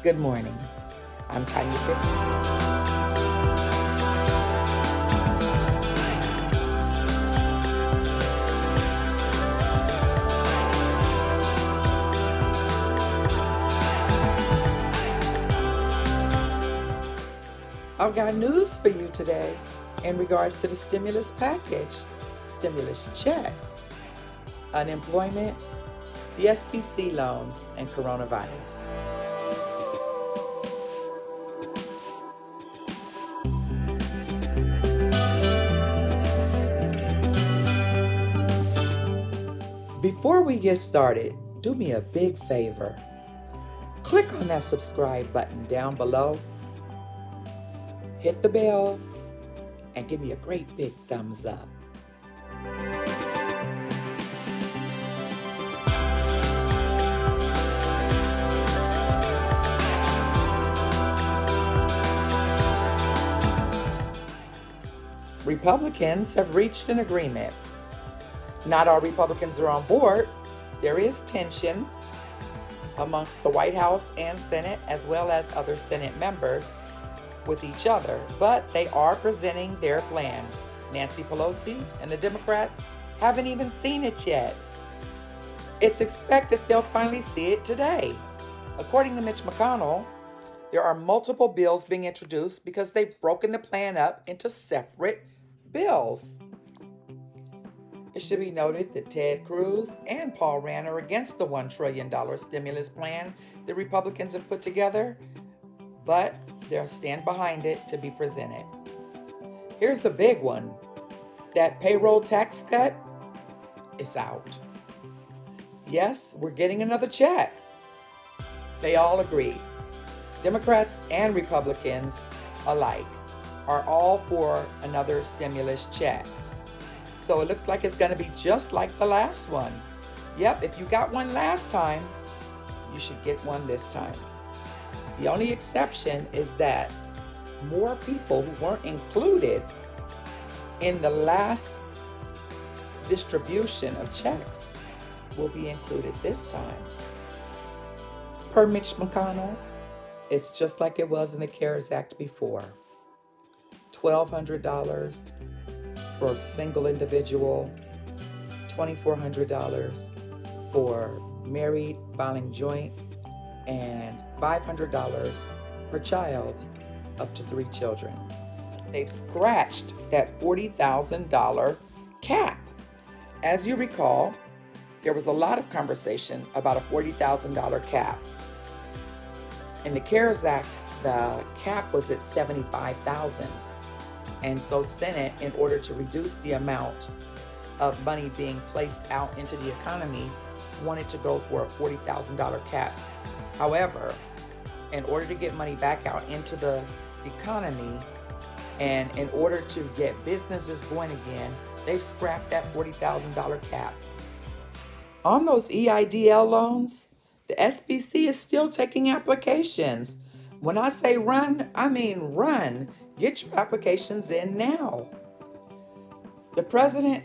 Good morning. I'm Tanya Pitt. I've got news for you today in regards to the stimulus package, stimulus checks, unemployment, the SPC loans, and coronavirus. Before we get started, do me a big favor. Click on that subscribe button down below, hit the bell, and give me a great big thumbs up. Republicans have reached an agreement. Not all Republicans are on board. There is tension amongst the White House and Senate, as well as other Senate members with each other, but they are presenting their plan. Nancy Polosi and the Democrats haven't even seen it yet. It's expected they'll finally see it today. According to Mitch McConnell, there are multiple bills being introduced because they've broken the plan up into separate bills. It should be noted that Ted Cruz and Paul Rand are against the $1 trillion stimulus plan the Republicans have put together, but they'll stand behind it to be presented. Here's the big one. That payroll tax cut is out. Yes, we're getting another check. They all agree. Democrats and Republicans alike are all for another stimulus check. So it looks like it's going to be just like the last one. Yep, if you got one last time, you should get one this time. The only exception is that more people who weren't included in the last distribution of checks will be included this time. Per Mitch McConnell, it's just like it was in the CARES Act before. $1,200 for a single individual, $2,400 for married filing joint, and $500 per child up to 3 children. They've scratched that $40,000 cap. As you recall, there was a lot of conversation about a $40,000 cap. In the CARES Act, the cap was at $75,000. And so Senate, in order to reduce the amount of money being placed out into the economy, wanted to go for a $40,000 cap. However, in order to get money back out into the economy and in order to get businesses going again, they've scrapped that $40,000 cap. On those EIDL loans, the SBC is still taking applications. When I say run, I mean run. Get your applications in now. The president,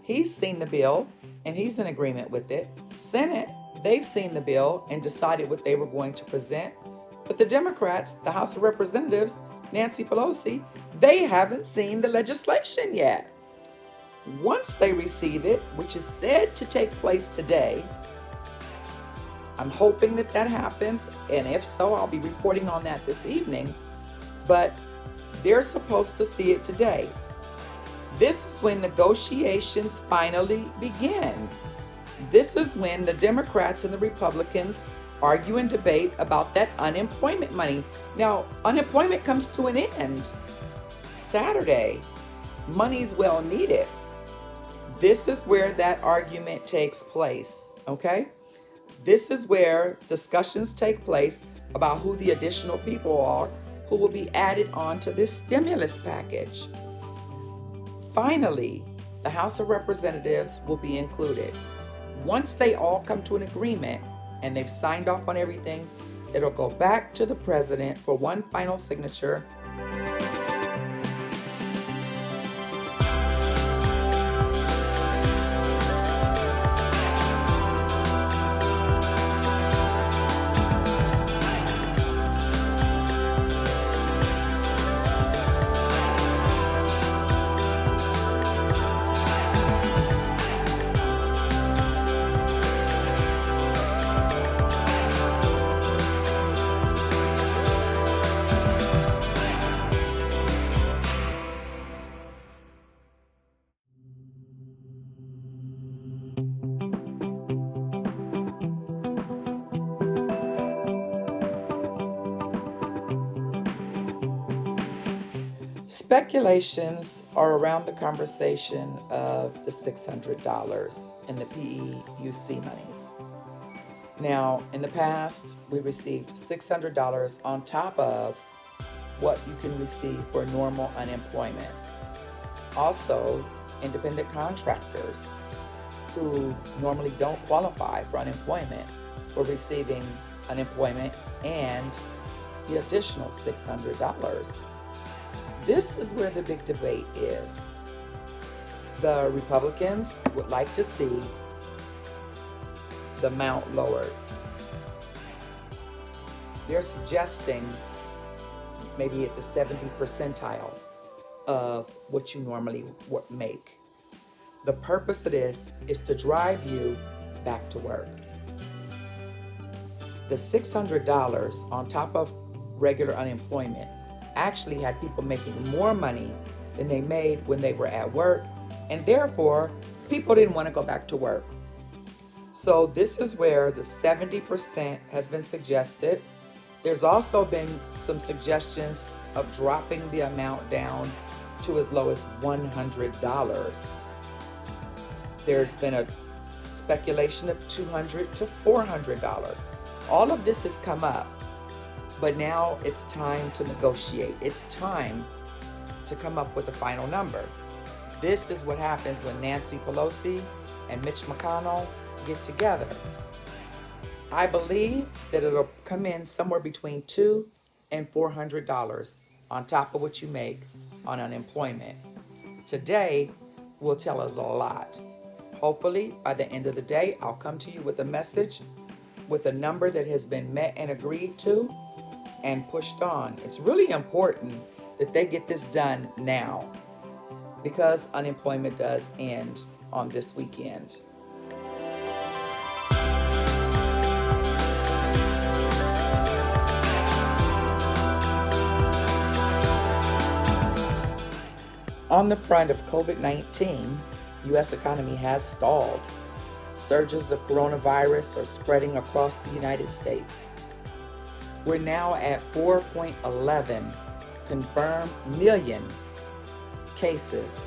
he's seen the bill and he's in agreement with it. Senate, they've seen the bill and decided what they were going to present. But the Democrats, the House of Representatives, Nancy Polosi, they haven't seen the legislation yet. Once they receive it, which is said to take place today, I'm hoping that that happens, and if so, I'll be reporting on that this evening. But they're supposed to see it today. This is when negotiations finally begin. This is when the Democrats and the Republicans argue and debate about that unemployment money. Now, unemployment comes to an end Saturday. Money's well needed. This is where that argument takes place, okay? This is where discussions take place about who the additional people are who will be added on to this stimulus package. Finally, the House of Representatives will be included. Once they all come to an agreement and they've signed off on everything, it'll go back to the president for one final signature. Speculations are around the conversation of the $600 in the PEUC monies. Now, in the past, we received $600 on top of what you can receive for normal unemployment. Also, independent contractors who normally don't qualify for unemployment were receiving unemployment and the additional $600. This is where the big debate is. The Republicans would like to see the amount lowered. They're suggesting maybe at the 70th percentile of what you normally make. The purpose of this is to drive you back to work. The $600 on top of regular unemployment actually had people making more money than they made when they were at work, and therefore people didn't want to go back to work. So this is where the 70% has been suggested. There's also been some suggestions of dropping the amount down to as low as $100. There's been a speculation of $200 to $400. All of this has come up, but now it's time to negotiate. It's time to come up with a final number. This is what happens when Nancy Polosi and Mitch McConnell get together. I believe that it'll come in somewhere between $200 and $400 on top of what you make on unemployment. Today will tell us a lot. Hopefully, by the end of the day, I'll come to you with a message with a number that has been met and agreed to and pushed on. It's really important that they get this done now because unemployment does end on this weekend. On the front of COVID-19, U.S. economy has stalled. Surges of coronavirus are spreading across the United States. We're now at 4.11 confirmed million cases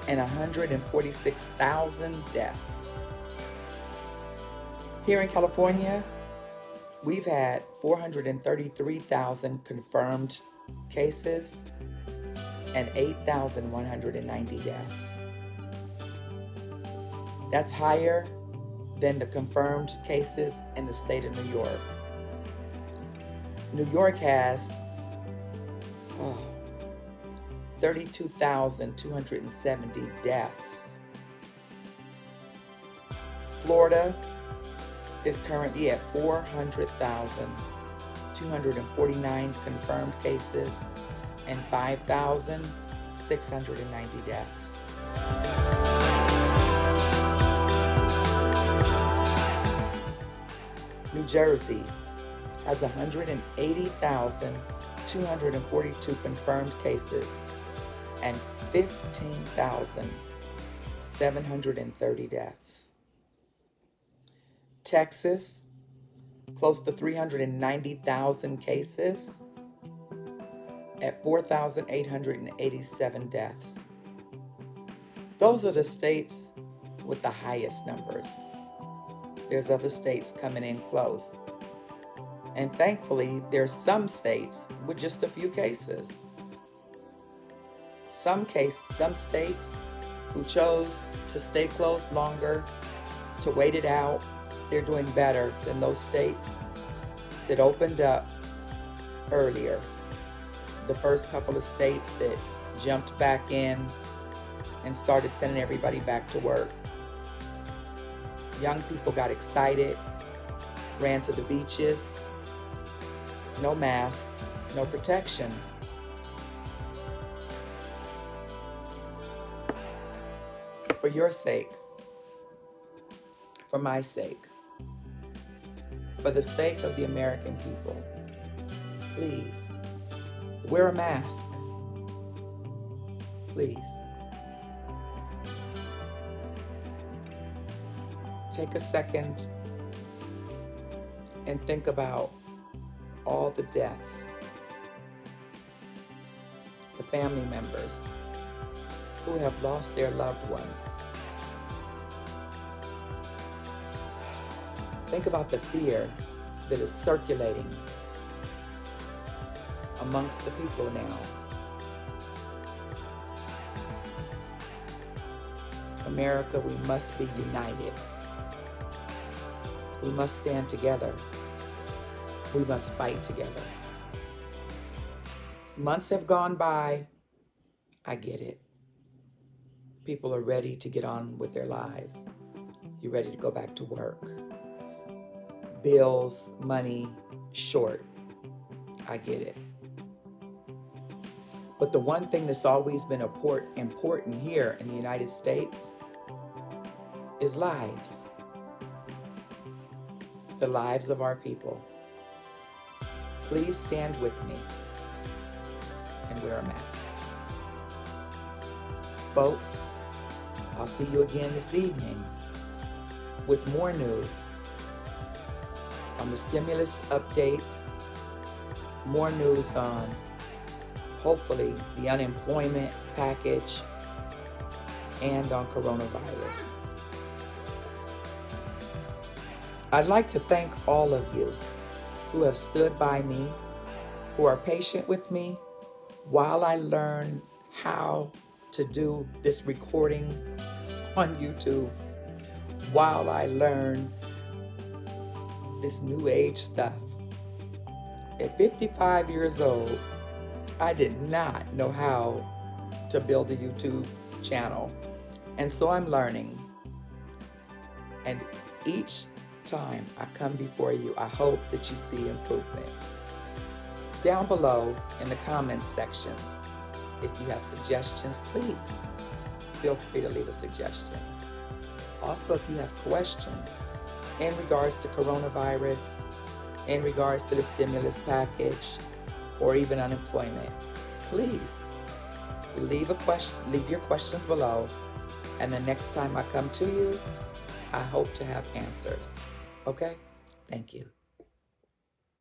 and 146,000 deaths. Here in California, we've had 433,000 confirmed cases and 8,190 deaths. That's higher than the confirmed cases in the state of New York. New York has 32,270 deaths. Florida is currently at 400,249 confirmed cases and 5,690 deaths. New Jersey has 180,242 confirmed cases and 15,730 deaths. Texas, close to 390,000 cases at 4,887 deaths. Those are the states with the highest numbers. There's other states coming in close. And thankfully, there's some states with just a few cases. Some states who chose to stay closed longer, to wait it out, they're doing better than those states that opened up earlier. The first couple of states that jumped back in and started sending everybody back to work. Young people got excited, ran to the beaches, no masks, no protection. For your sake, for my sake, for the sake of the American people, please, wear a mask. Please. Take a second and think about all the deaths, the family members who have lost their loved ones. Think about the fear that is circulating amongst the people now. America, we must be united. We must stand together. We must fight together. Months have gone by. I get it. People are ready to get on with their lives. You're ready to go back to work. Bills, money, short. I get it. But the one thing that's always been important here in the United States is lives. The lives of our people. Please stand with me and wear a mask. Folks, I'll see you again this evening with more news on the stimulus updates, more news on hopefully the unemployment package, and on coronavirus. I'd like to thank all of you who have stood by me, who are patient with me while I learn how to do this recording on YouTube, while I learn this new age stuff. At 55 years old, I did not know how to build a YouTube channel. And so I'm learning. And each time I come before you, I hope that you see improvement. Down below in the comments sections, if you have suggestions, please feel free to leave a suggestion. Also, if you have questions in regards to coronavirus, in regards to the stimulus package, or even unemployment, please leave your questions below, and the next time I come to you, I hope to have answers. Okay? Thank you.